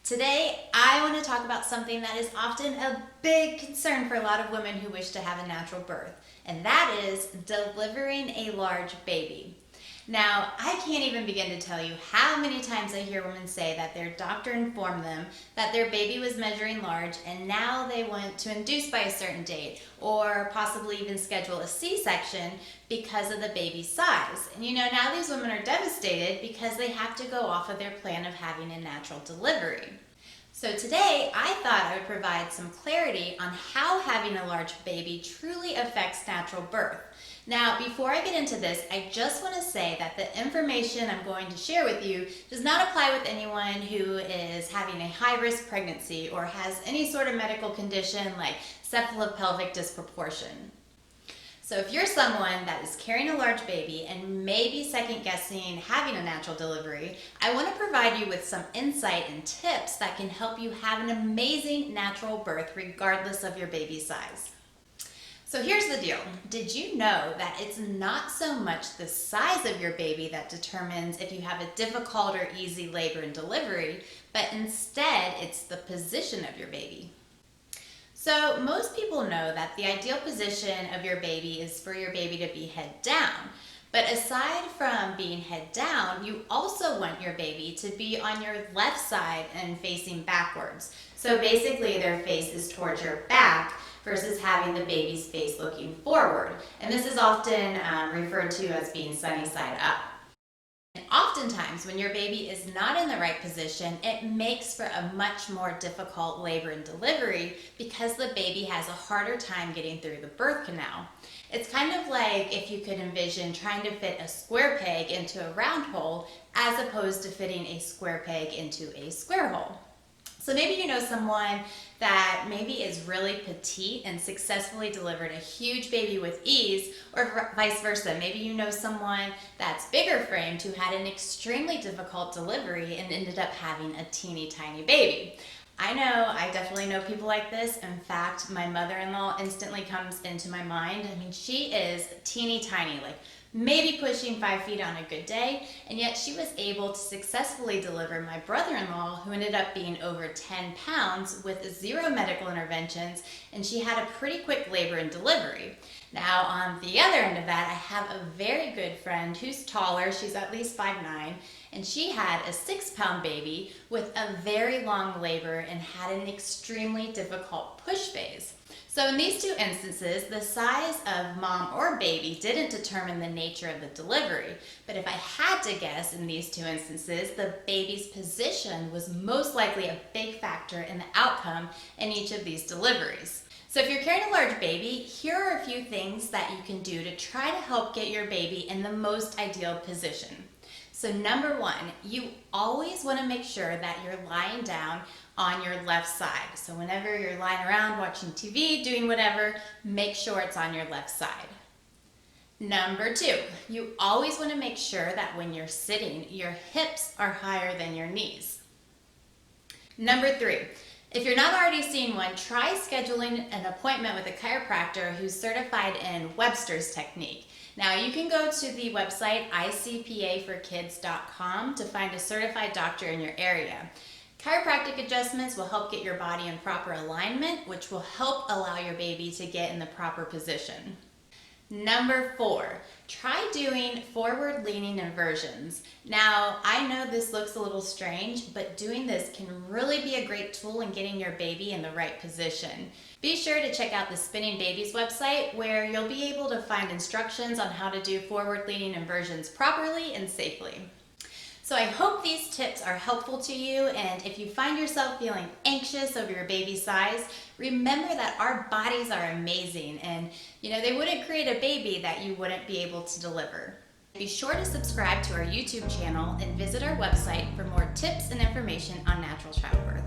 Today, I want to talk about something that is often a big concern for a lot of women who wish to have a natural birth, and that is delivering a large baby. Now, I can't even begin to tell you how many times I hear women say that their doctor informed them that their baby was measuring large and now they want to induce by a certain date or possibly even schedule a C-section because of the baby's size. And now these women are devastated because they have to go off of their plan of having a natural delivery. So today, I thought I would provide some clarity on how having a large baby truly affects natural birth. Now, before I get into this, I just want to say that the information I'm going to share with you does not apply with anyone who is having a high-risk pregnancy or has any sort of medical condition like cephalopelvic disproportion. So if you're someone that is carrying a large baby and maybe second-guessing having a natural delivery, I want to provide you with some insight and tips that can help you have an amazing natural birth regardless of your baby's size. So here's the deal. Did you know that it's not so much the size of your baby that determines if you have a difficult or easy labor and delivery, but instead it's the position of your baby? So most people know that the ideal position of your baby is for your baby to be head down. But aside from being head down, you also want your baby to be on your left side and facing backwards. So basically their face is towards your back versus having the baby's face looking forward. And this is often referred to as being sunny side up. And oftentimes, when your baby is not in the right position, it makes for a much more difficult labor and delivery because the baby has a harder time getting through the birth canal. It's kind of like if you could envision trying to fit a square peg into a round hole as opposed to fitting a square peg into a square hole. So maybe you know someone that maybe is really petite and successfully delivered a huge baby with ease, or vice versa. Maybe you know someone that's bigger framed who had an extremely difficult delivery and ended up having a teeny tiny baby. I definitely know people like this. In fact, my mother-in-law instantly comes into my mind. I mean, she is teeny tiny, like maybe pushing 5 feet on a good day, and yet she was able to successfully deliver my brother-in-law, who ended up being over 10 pounds with 0 medical interventions, and she had a pretty quick labor and delivery. Now, on the other end of that, I have a very good friend who's taller. She's at least 5'9", and she had a 6-pound baby with a very long labor and had an extremely difficult push phase. So in these two instances, the size of mom or baby didn't determine the nature of the delivery. But if I had to guess in these two instances, the baby's position was most likely a big factor in the outcome in each of these deliveries. So if you're carrying a large baby, here are a few things that you can do to try to help get your baby in the most ideal position. So number one, you always want to make sure that you're lying down on your left side. So whenever you're lying around watching TV, doing whatever, make sure it's on your left side. Number two, you always want to make sure that when you're sitting, your hips are higher than your knees. Number three, if you're not already seeing one, try scheduling an appointment with a chiropractor who's certified in Webster's technique. Now, you can go to the website icpaforkids.com to find a certified doctor in your area. Chiropractic adjustments will help get your body in proper alignment, which will help allow your baby to get in the proper position. Number four, try doing forward-leaning inversions. Now, I know this looks a little strange, but doing this can really be a great tool in getting your baby in the right position. Be sure to check out the Spinning Babies website, where you'll be able to find instructions on how to do forward-leaning inversions properly and safely. So I hope these tips are helpful to you, and if you find yourself feeling anxious over your baby's size, remember that our bodies are amazing, and they wouldn't create a baby that you wouldn't be able to deliver. Be sure to subscribe to our YouTube channel and visit our website for more tips and information on natural childbirth.